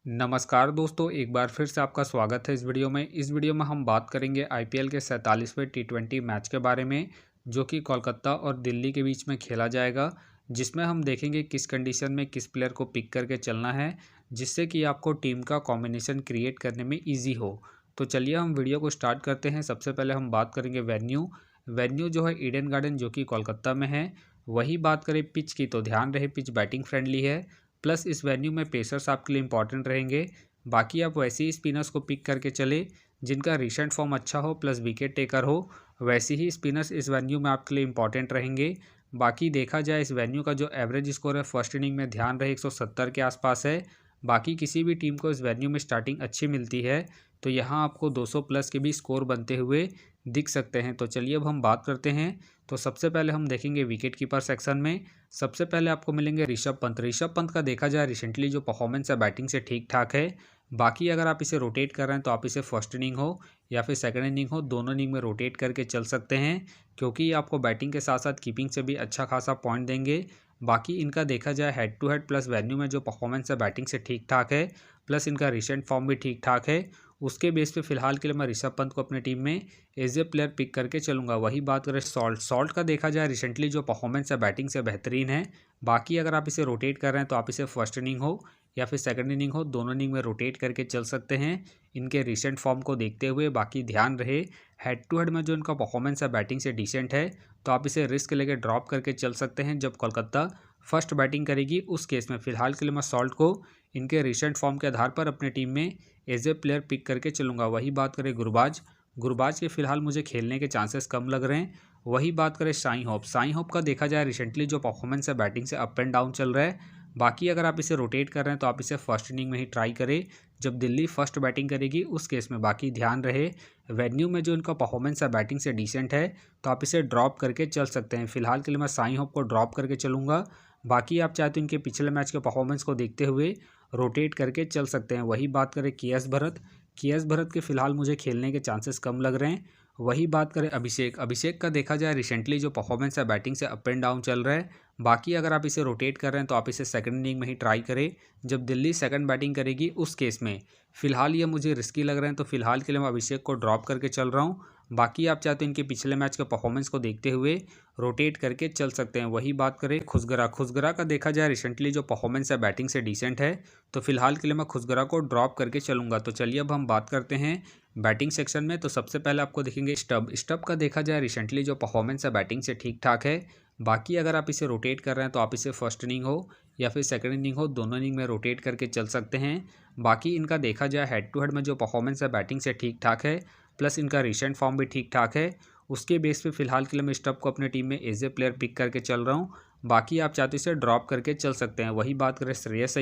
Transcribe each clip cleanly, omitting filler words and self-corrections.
नमस्कार दोस्तों, एक बार फिर से आपका स्वागत है इस वीडियो में। इस वीडियो में हम बात करेंगे आईपीएल के 47वें टी20 मैच के बारे में, जो कि कोलकाता और दिल्ली के बीच में खेला जाएगा, जिसमें हम देखेंगे किस कंडीशन में किस प्लेयर को पिक करके चलना है, जिससे कि आपको टीम का कॉम्बिनेशन क्रिएट करने में ईजी हो। तो चलिए हम वीडियो को स्टार्ट करते हैं। सबसे पहले हम बात करेंगे वेन्यू जो है ईडन गार्डन, जो कि कोलकाता में है। वही बात करें पिच की, तो ध्यान रहे पिच बैटिंग फ्रेंडली है, प्लस इस वेन्यू में पेसर्स आपके लिए इंपॉर्टेंट रहेंगे। बाकी आप वैसे ही स्पिनर्स को पिक करके चले जिनका रिसेंट फॉर्म अच्छा हो प्लस विकेट टेकर हो, वैसे ही स्पिनर्स इस वेन्यू में आपके लिए इंपॉर्टेंट रहेंगे। बाकी देखा जाए इस वेन्यू का जो एवरेज स्कोर है फर्स्ट इनिंग में ध्यान रहे 170 के आसपास है। बाकी किसी भी टीम को इस वेन्यू में स्टार्टिंग अच्छी मिलती है तो यहाँ आपको 200 प्लस के भी स्कोर बनते हुए दिख सकते हैं। तो चलिए अब हम बात करते हैं। तो सबसे पहले हम देखेंगे विकेट कीपर सेक्शन में। सबसे पहले आपको मिलेंगे ऋषभ पंत का देखा जाए रिसेंटली जो परफॉर्मेंस है बैटिंग से ठीक ठाक है। बाकी अगर आप इसे रोटेट कर रहे हैं तो आप इसे फर्स्ट इनिंग हो या फिर सेकंड इनिंग हो, दोनों इनिंग में रोटेट करके चल सकते हैं, क्योंकि ये आपको बैटिंग के साथ साथ कीपिंग से भी अच्छा खासा पॉइंट देंगे। बाकी इनका देखा जाए head to head plus venue में जो परफॉर्मेंस है बैटिंग से ठीक ठाक है, प्लस इनका रिसेंट फॉर्म भी ठीक ठाक है। उसके बेस पे फिलहाल के लिए मैं ऋषभ पंत को अपने टीम में एज ए प्लेयर पिक करके चलूंगा। वही बात करें सॉल्ट का देखा जाए रिसेंटली जो परफॉर्मेंस है बैटिंग से बेहतरीन है। बाकी अगर आप इसे रोटेट कर रहे हैं तो आप इसे फर्स्ट इनिंग हो या फिर सेकंड इनिंग हो, दोनों इनिंग में रोटेट करके चल सकते हैं इनके रिसेंट फॉर्म को देखते हुए। बाकी ध्यान रहे हेड टू हेड में जो इनका परफॉर्मेंस है बैटिंग से डिसेंट है, तो आप इसे रिस्क लेके ड्रॉप करके चल सकते हैं जब कोलकाता फर्स्ट बैटिंग करेगी। उस केस में फिलहाल के लिए मैं सॉल्ट को इनके रिसेंट फॉर्म के आधार पर अपने टीम में एज ए प्लेयर पिक करके चलूँगा। वही बात करें गुरबाज के फिलहाल मुझे खेलने के चांसेस कम लग रहे हैं। वही बात करें साई होप का देखा जाए रिसेंटली जो परफॉर्मेंस है बैटिंग से अप एंड डाउन चल रहा है। बाकी अगर आप इसे रोटेट कर रहे हैं तो आप इसे फर्स्ट इनिंग में ही ट्राई करें जब दिल्ली फर्स्ट बैटिंग करेगी उस केस में। बाकी ध्यान रहे वेन्यू में जो इनका परफॉर्मेंस है बैटिंग से डिसेंट है, तो आप इसे ड्रॉप करके चल सकते हैं। फिलहाल के लिए मैं साई होप को ड्रॉप करके चलूँगा। बाकी आप चाहे तो इनके पिछले मैच के परफॉर्मेंस को देखते हुए रोटेट करके चल सकते हैं। वही बात करें केएस भरत के फिलहाल मुझे खेलने के चांसेस कम लग रहे हैं। वही बात करें अभिषेक का देखा जाए रिसेंटली जो परफॉर्मेंस है बैटिंग से अप एंड डाउन चल रहा है। बाकी अगर आप इसे रोटेट कर रहे हैं तो आप इसे सेकंड इनिंग में ही ट्राई करें जब दिल्ली सेकंड बैटिंग करेगी उस केस में। फिलहाल ये मुझे रिस्की लग रहे हैं तो फिलहाल के लिए मैं अभिषेक को ड्रॉप करके चल रहा हूँ। बाकी आप चाहते हैं इनके पिछले मैच के परफॉर्मेंस को देखते हुए रोटेट करके चल सकते हैं। वही बात करें खुशगरा का देखा जाए रिसेंटली जो परफॉर्मेंस है बैटिंग से डिसेंट है, तो फिलहाल के लिए मैं खुशगरा को ड्रॉप करके चलूंगा। तो चलिए अब हम बात करते हैं बैटिंग सेक्शन में। तो सबसे पहले आपको देखेंगे स्टब का देखा जाए रिसेंटली जो परफॉर्मेंस है बैटिंग से ठीक ठाक है। बाकी अगर आप इसे रोटेट कर रहे हैं तो आप इसे फर्स्ट इनिंग हो या फिर सेकंड इनिंग हो, दोनों इनिंग में रोटेट करके चल सकते हैं। बाकी इनका देखा जाए हेड टू हेड में जो परफॉर्मेंस है बैटिंग से ठीक ठाक है, प्लस इनका रिसेंट फॉर्म भी ठीक ठाक है। उसके बेस पे फिलहाल के लिए मैं स्टब को अपने टीम में एज ए प्लेयर पिक करके चल रहा हूँ। बाकी आप चाहते इसे ड्रॉप करके चल सकते हैं। वही बात करें श्रेयस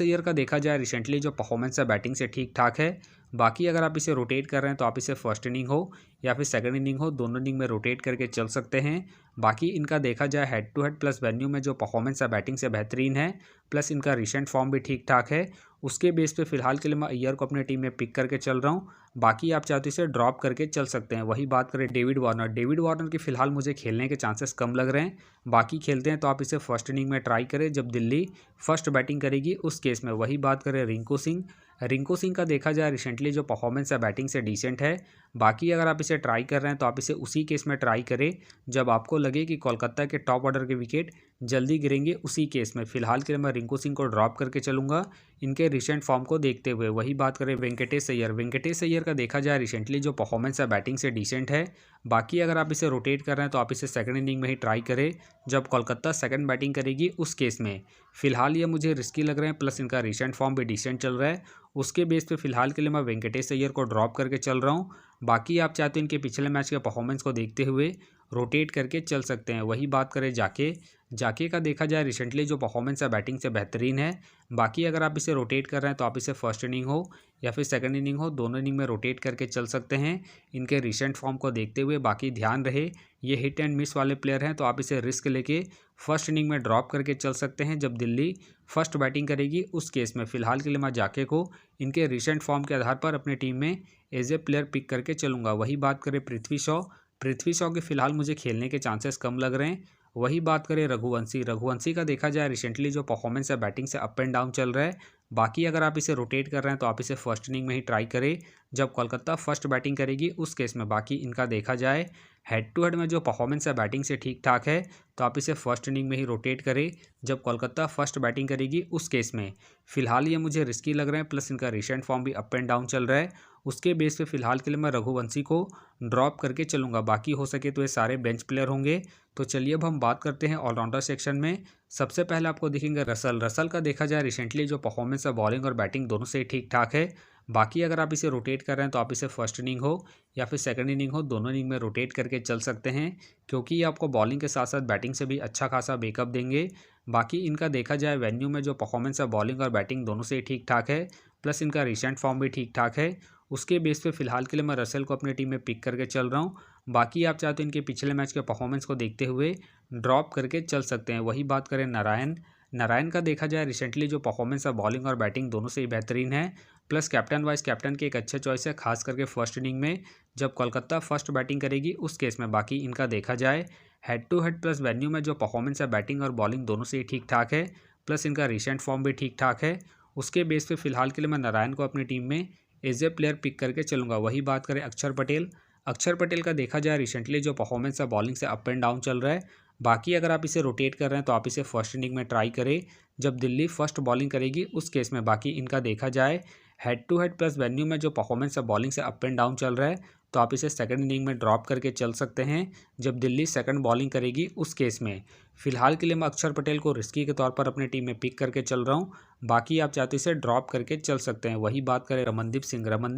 अय्यर का देखा जाए रिसेंटली जो परफॉर्मेंस है बैटिंग से ठीक ठाक है। बाकी अगर आप इसे रोटेट कर रहे हैं तो आप इसे फर्स्ट इनिंग हो या फिर सेकंड इनिंग हो, दोनों इनिंग में रोटेट करके चल सकते हैं। बाकी इनका देखा जाए head to head plus venue में जो परफॉर्मेंस है बैटिंग से बेहतरीन है, प्लस इनका रिसेंट फॉर्म भी ठीक ठाक है। उसके बेस पे फिलहाल के लिए मैं अय्यर को अपने टीम में पिक करके चल रहा हूँ। बाकी आप चाहते इसे ड्रॉप करके चल सकते हैं। वही बात करें डेविड वार्नर की फिलहाल मुझे खेलने के चांसेस कम लग रहे हैं। बाकी खेलते हैं तो आप इसे फर्स्ट इनिंग में ट्राई करें जब दिल्ली फर्स्ट बैटिंग करेगी उस केस में। वही बात करें रिंकू सिंह का देखा जाए रिसेंटली जो परफॉर्मेंस है बैटिंग से डिसेंट है। बाकी अगर आप इसे ट्राई कर रहे हैं तो आप इसे उसी केस में ट्राई करें जब आपको लगे कि कोलकाता के टॉप ऑर्डर के विकेट जल्दी गिरेंगे, उसी केस में। फिलहाल के लिए मैं रिंकू सिंह को ड्रॉप करके चलूंगा इनके रिसेंट फॉर्म को देखते हुए। वही बात करें वेंकटेश अय्यर का देखा जाए रिसेंटली जो परफॉर्मेंस है बैटिंग से डिसेंट है। बाकी अगर आप इसे रोटेट कर रहे हैं तो आप इसे सेकंड इनिंग में ही ट्राई करें जब कोलकाता सेकंड बैटिंग करेगी उस केस में। फिलहाल ये मुझे रिस्की लग रहे हैं, प्लस इनका रिसेंट फॉर्म भी डिसेंट चल रहा है। उसके बेस पे फिलहाल के लिए मैं वेंकटेश अय्यर को ड्रॉप करके चल रहा हूँ। बाकी आप चाहते हैं इनके पिछले मैच के परफॉर्मेंस को देखते हुए रोटेट करके चल सकते हैं। वही बात करें जाके का देखा जाए रिसेंटली जो परफॉर्मेंस है बैटिंग से बेहतरीन है। बाकी अगर आप इसे रोटेट कर रहे हैं तो आप इसे फर्स्ट इनिंग हो या फिर सेकंड इनिंग हो, दोनों इनिंग में रोटेट करके चल सकते हैं इनके रिसेंट फॉर्म को देखते हुए। बाकी ध्यान रहे ये हिट एंड मिस वाले प्लेयर हैं, तो आप इसे रिस्क लेके फर्स्ट इनिंग में ड्रॉप करके चल सकते हैं जब दिल्ली फर्स्ट बैटिंग करेगी उस केस में। फिलहाल के लिए मैं जाके को इनके रिसेंट फॉर्म के आधार पर अपनी टीम में एज ए प्लेयर पिक करके चलूँगा। वही बात करें पृथ्वी शॉ के फिलहाल मुझे खेलने के चांसेस कम लग रहे हैं। वही बात करें रघुवंशी का देखा जाए रिसेंटली जो परफॉर्मेंस है बैटिंग से अप एंड डाउन चल रहा है। बाकी अगर आप इसे रोटेट कर रहे हैं तो आप इसे फर्स्ट इनिंग में ही ट्राई करें जब कोलकाता फर्स्ट बैटिंग करेगी उस केस में। बाकी इनका देखा जाए हेड टू हेड में जो परफॉर्मेंस है बैटिंग से ठीक ठाक है, तो आप इसे फर्स्ट इनिंग में ही रोटेट करें जब कोलकाता फर्स्ट बैटिंग करेगी उस केस में। फिलहाल ये मुझे रिस्की लग रहे हैं, प्लस इनका रिसेंट फॉर्म भी अप एंड डाउन चल रहा है। उसके बेस पे फिलहाल के लिए मैं रघुवंशी को ड्रॉप करके चलूंगा। बाकी हो सके तो ये सारे बेंच प्लेयर होंगे। तो चलिए अब हम बात करते हैं ऑलराउंडर सेक्शन में। सबसे पहले आपको दिखेंगे रसल का देखा जाए रिसेंटली जो परफॉर्मेंस है बॉलिंग और बैटिंग दोनों से ठीक ठाक है। बाकी अगर आप इसे रोटेट कर रहे हैं तो आप इसे फर्स्ट इनिंग हो या फिर सेकंड इनिंग हो, दोनों इनिंग में रोटेट करके चल सकते हैं, क्योंकि ये आपको बॉलिंग के साथ साथ बैटिंग से भी अच्छा खासा बैकअप देंगे। बाकी इनका देखा जाए वेन्यू में जो परफॉर्मेंस है बॉलिंग और बैटिंग दोनों से ठीक ठाक है, प्लस इनका रिसेंट फॉर्म भी ठीक ठाक है। उसके बेस पे फिलहाल के लिए मैं रसेल को अपनी टीम में पिक करके चल रहा हूँ। बाकी आप चाहते हो इनके पिछले मैच के परफॉर्मेंस को देखते हुए ड्रॉप करके चल सकते हैं। वही बात करें नारायण का देखा जाए रिसेंटली जो परफॉर्मेंस है बॉलिंग और बैटिंग दोनों से ही बेहतरीन है, प्लस कैप्टन वाइस कैप्टन के एक अच्छे चॉइस है, खास करके फर्स्ट इनिंग में जब कोलकाता फर्स्ट बैटिंग करेगी उस केस में। बाकी इनका देखा जाए head to head plus venue में जो परफॉर्मेंस है बैटिंग और बॉलिंग दोनों से ही ठीक ठाक है, प्लस इनका रिसेंट फॉर्म भी ठीक ठाक है। उसके बेस पे फिलहाल के लिए मैं नारायण को अपनी टीम में एज ए प्लेयर पिक करके चलूँगा। वही बात करें अक्षर पटेल का देखा जाए रिसेंटली जो परफॉर्मेंस है बॉलिंग से अप एंड डाउन चल रहा है। बाकी अगर आप इसे रोटेट कर रहे हैं तो आप इसे फर्स्ट इनिंग में ट्राई करें जब दिल्ली फर्स्ट बॉलिंग करेगी उस केस में। बाकी इनका देखा जाए head to head plus venue में जो परफॉर्मेंस है बॉलिंग से अप एंड डाउन चल रहा है, तो आप इसे सेकंड इनिंग में ड्रॉप करके चल सकते हैं जब दिल्ली सेकंड बॉलिंग करेगी उस केस में। फिलहाल के लिए मैं अक्षर पटेल को रिस्की के तौर पर अपनी टीम में पिक करके चल रहा हूँ। बाकी आप चाहते इसे ड्रॉप करके चल सकते हैं। वही बात करें रमनदीप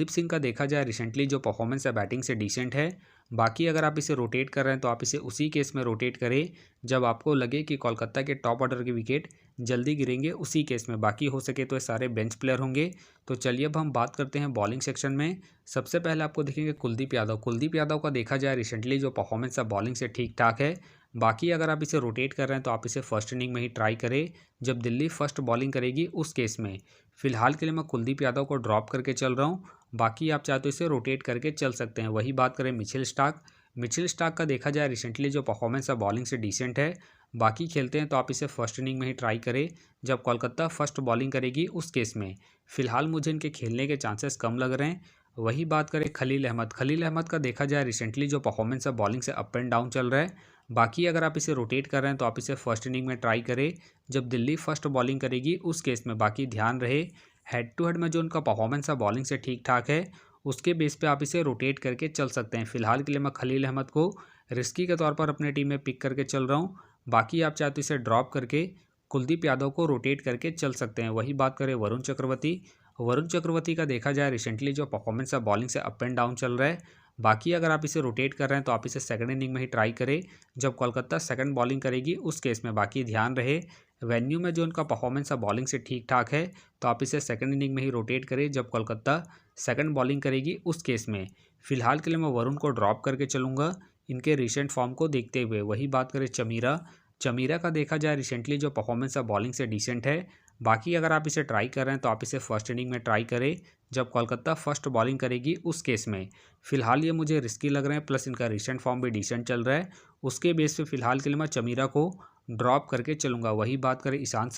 सिंह का देखा जाए रिसेंटली जो परफॉर्मेंस है बैटिंग से डिसेंट है। बाकी अगर आप इसे रोटेट कर रहे हैं तो आप इसे उसी केस में रोटेट करें जब आपको लगे कि कोलकाता के टॉप ऑर्डर के विकेट जल्दी गिरेंगे उसी केस में। बाकी हो सके तो ये सारे बेंच प्लेयर होंगे। तो चलिए अब हम बात करते हैं बॉलिंग सेक्शन में। सबसे पहले आपको दिखेंगे कुलदीप यादव का देखा जाए रिसेंटली जो परफॉर्मेंस है बॉलिंग से ठीक ठाक है। बाकी अगर आप इसे रोटेट कर रहे हैं तो आप इसे फर्स्ट इनिंग में ही ट्राई करें जब दिल्ली फर्स्ट बॉलिंग करेगी उस केस में। फिलहाल के लिए मैं कुलदीप यादव को ड्रॉप करके चल रहा हूँ। बाकी आप चाहे तो इसे रोटेट करके चल सकते हैं। वही बात करें मिचेल स्टार्क का देखा जाए रिसेंटली जो परफॉर्मेंस है बॉलिंग से डिसेंट है। बाकी खेलते हैं तो आप इसे फर्स्ट इनिंग में ही ट्राई करें जब कोलकाता फर्स्ट बॉलिंग करेगी उस केस में। फिलहाल मुझे इनके खेलने के चांसेस कम लग रहे हैं। वही बात करें खलील अहमद का देखा जाए रिसेंटली जो परफॉर्मेंस है बॉलिंग से अप एंड डाउन चल रहा है। बाकी अगर आप इसे रोटेट कर रहे हैं तो आप इसे फर्स्ट इनिंग में ट्राई करें जब दिल्ली फर्स्ट बॉलिंग करेगी उस केस में। बाकी ध्यान रहे हेड टू हेड में जो उनका परफॉर्मेंस है बॉलिंग से ठीक ठाक है, उसके बेस पे आप इसे रोटेट करके चल सकते हैं। फिलहाल के लिए मैं खलील अहमद को रिस्की के तौर पर अपने टीम में पिक करके चल रहा हूँ। बाकी आप चाहे तो इसे ड्रॉप करके कुलदीप यादव को रोटेट करके चल सकते हैं। वही बात करें वरुण चक्रवर्ती का देखा जाए रिसेंटली जो परफॉर्मेंस है बॉलिंग से अप एंड डाउन चल रहा है। बाकी अगर आप इसे रोटेट कर रहे हैं तो आप इसे सेकंड इनिंग में ही ट्राई करें जब कोलकाता सेकंड बॉलिंग करेगी उस केस में। बाकी ध्यान रहे वेन्यू में जो उनका परफॉर्मेंस है बॉलिंग से ठीक ठाक है, तो आप इसे सेकंड इनिंग में ही रोटेट करें जब कोलकाता सेकंड बॉलिंग करेगी उस केस में। फिलहाल के लिए मैं वरुण को ड्रॉप करके चलूँगा इनके रिसेंट फॉर्म को देखते हुए। वही बात करें चमीरा का देखा जाए रिसेंटली जो परफॉर्मेंस है बॉलिंग से डिसेंट है। बाकी अगर आप इसे ट्राई कर रहे हैं तो आप इसे फर्स्ट इनिंग में ट्राई करें जब कोलकाता फर्स्ट बॉलिंग करेगी उस केस में। फिलहाल ये मुझे रिस्की लग रहे हैं, प्लस इनका रिसेंट फॉर्म भी डिसेंट चल रहा है। उसके बेस पे फिलहाल के लिए मैं चमीरा को ड्रॉप करके चलूँगा। वही बात करें ईशांत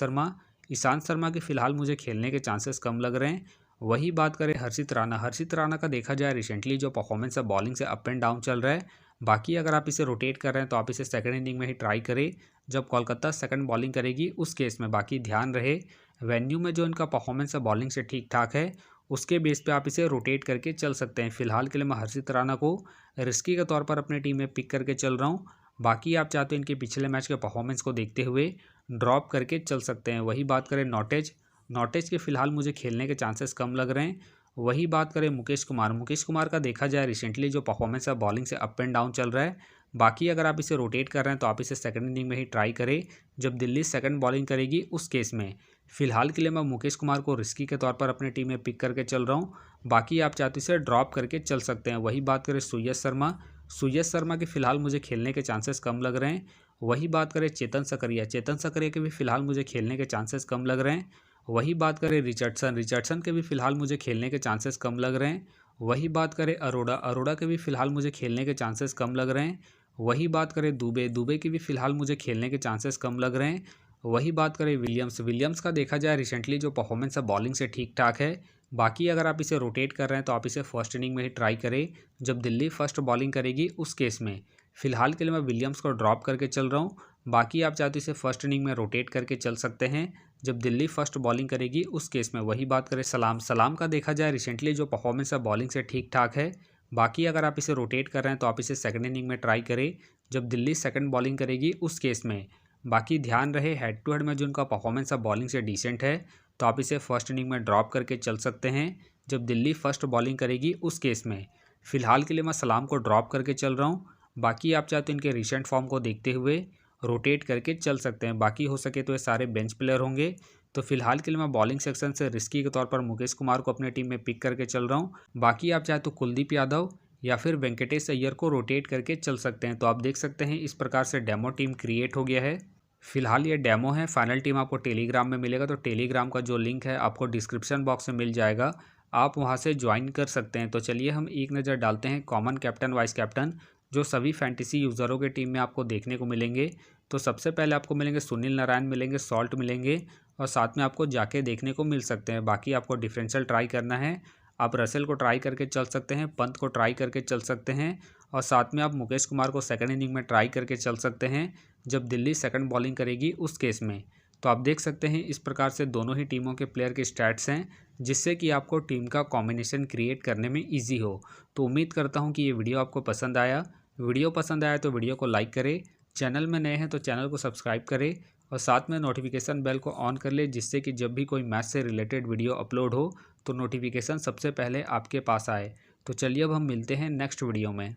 शर्मा के फिलहाल मुझे खेलने के चांसेस कम लग रहे हैं। वही बात करें हर्षित राणा का देखा जाए रिसेंटली जो परफॉर्मेंस है बॉलिंग से अप एंड डाउन चल रहा है। बाकी अगर आप इसे रोटेट कर रहे हैं तो आप इसे सेकंड इनिंग में ही ट्राई करें जब कोलकाता सेकंड बॉलिंग करेगी उस केस में। बाकी ध्यान रहे वेन्यू में जो इनका परफॉर्मेंस है बॉलिंग से ठीक ठाक है, उसके बेस पे आप इसे रोटेट करके चल सकते हैं। फिलहाल के लिए मैं हर्षित राणा को रिस्की के तौर पर अपने टीम में पिक करके चल रहा हूँ। बाकी आप चाहते हैं इनके पिछले मैच के परफॉर्मेंस को देखते हुए ड्रॉप करके चल सकते हैं। वही बात करें नॉटेज के फिलहाल मुझे खेलने के चांसेस कम लग रहे हैं। वही बात करें मुकेश कुमार का देखा जाए रिसेंटली जो परफॉर्मेंस है बॉलिंग से अप एंड डाउन चल रहा है। बाकी अगर आप इसे रोटेट कर रहे हैं तो आप इसे सेकंड इनिंग में ही ट्राई करें जब दिल्ली सेकंड बॉलिंग करेगी उस केस में। फिलहाल के लिए मैं मुकेश कुमार को रिस्की के तौर पर अपनी टीम में पिक करके चल रहा हूँ। बाकी आप चाहते इसे ड्रॉप करके चल सकते हैं। वही बात करें सुयश शर्मा के फिलहाल मुझे खेलने के चांसेस कम लग रहे हैं। वही बात करें चेतन सकरिया के भी फिलहाल मुझे खेलने के चांसेस कम लग रहे हैं। वही बात करें रिचर्डसन के भी फिलहाल मुझे खेलने के चांसेस कम लग रहे हैं। वही बात करें अरोड़ा के भी फिलहाल मुझे खेलने के चांसेस कम लग रहे हैं। वही बात करें दुबे के भी फिलहाल मुझे खेलने के चांसेस कम लग रहे हैं। वही बात करें विलियम्स का देखा जाए रिसेंटली जो परफॉर्मेंस है बॉलिंग से ठीक ठाक है। बाकी अगर आप इसे रोटेट कर रहे हैं तो आप इसे फर्स्ट इनिंग में ही ट्राई करें जब दिल्ली फर्स्ट बॉलिंग करेगी उस केस में। फिलहाल के लिए मैं विलियम्स को ड्रॉप करके चल रहा हूँ। बाकी आप चाहे तो इसे फर्स्ट इनिंग में रोटेट करके चल सकते हैं जब दिल्ली फर्स्ट बॉलिंग करेगी उस केस में। वही बात करें सलाम का देखा जाए रिसेंटली जो परफॉर्मेंस है बॉलिंग से ठीक ठाक है। बाकी अगर आप इसे रोटेट कर रहे हैं तो आप इसे सेकंड इनिंग में ट्राई करें जब दिल्ली सेकंड बॉलिंग करेगी उस केस में। बाकी ध्यान रहे हेड टू हेड में जो उनका परफॉर्मेंस है बॉलिंग से डिसेंट है, तो आप इसे फर्स्ट इनिंग में ड्रॉप करके चल सकते हैं जब दिल्ली फर्स्ट बॉलिंग करेगी उस केस में। फिलहाल के लिए मैं सलाम को ड्रॉप करके चल रहा हूँ। बाकी आप चाहे तो इनके रिसेंट फॉर्म को देखते हुए रोटेट करके चल सकते हैं। बाकी हो सके तो ये सारे बेंच प्लेयर होंगे। तो फिलहाल के लिए मैं बॉलिंग सेक्शन से रिस्की के तौर पर मुकेश कुमार को अपनी टीम में पिक करके चल रहा हूँ। बाकी आप चाहे तो कुलदीप यादव या फिर वेंकटेश अय्यर को रोटेट करके चल सकते हैं। तो आप देख सकते हैं इस प्रकार से डेमो टीम क्रिएट हो गया है। फिलहाल ये डेमो है, फाइनल टीम आपको टेलीग्राम में मिलेगा। तो टेलीग्राम का जो लिंक है आपको डिस्क्रिप्शन बॉक्स में मिल जाएगा, आप वहां से ज्वाइन कर सकते हैं। तो चलिए हम एक नज़र डालते हैं कॉमन कैप्टन वाइस कैप्टन जो सभी फैंटेसी यूज़रों के टीम में आपको देखने को मिलेंगे। तो सबसे पहले आपको मिलेंगे सुनील नारायण मिलेंगे, सॉल्ट मिलेंगे और साथ में आपको जाके देखने को मिल सकते हैं। बाकी आपको डिफरेंशियल ट्राई करना है, आप रसेल को ट्राई करके चल सकते हैं, पंत को ट्राई करके चल सकते हैं और साथ में आप मुकेश कुमार को सेकंड इनिंग में ट्राई करके चल सकते हैं जब दिल्ली सेकंड बॉलिंग करेगी उस केस में। तो आप देख सकते हैं इस प्रकार से दोनों ही टीमों के प्लेयर के स्टैट्स हैं जिससे कि आपको टीम का कॉम्बिनेशन क्रिएट करने में ईजी हो। तो उम्मीद करता हूँ कि ये वीडियो आपको पसंद आया। वीडियो पसंद आया तो वीडियो को लाइक करें, चैनल में नए हैं तो चैनल को सब्सक्राइब करें और साथ में नोटिफिकेशन बेल को ऑन कर ले जिससे कि जब भी कोई मैच से रिलेटेड वीडियो अपलोड हो तो नोटिफिकेशन सबसे पहले आपके पास आए। तो चलिए अब हम मिलते हैं नेक्स्ट वीडियो में।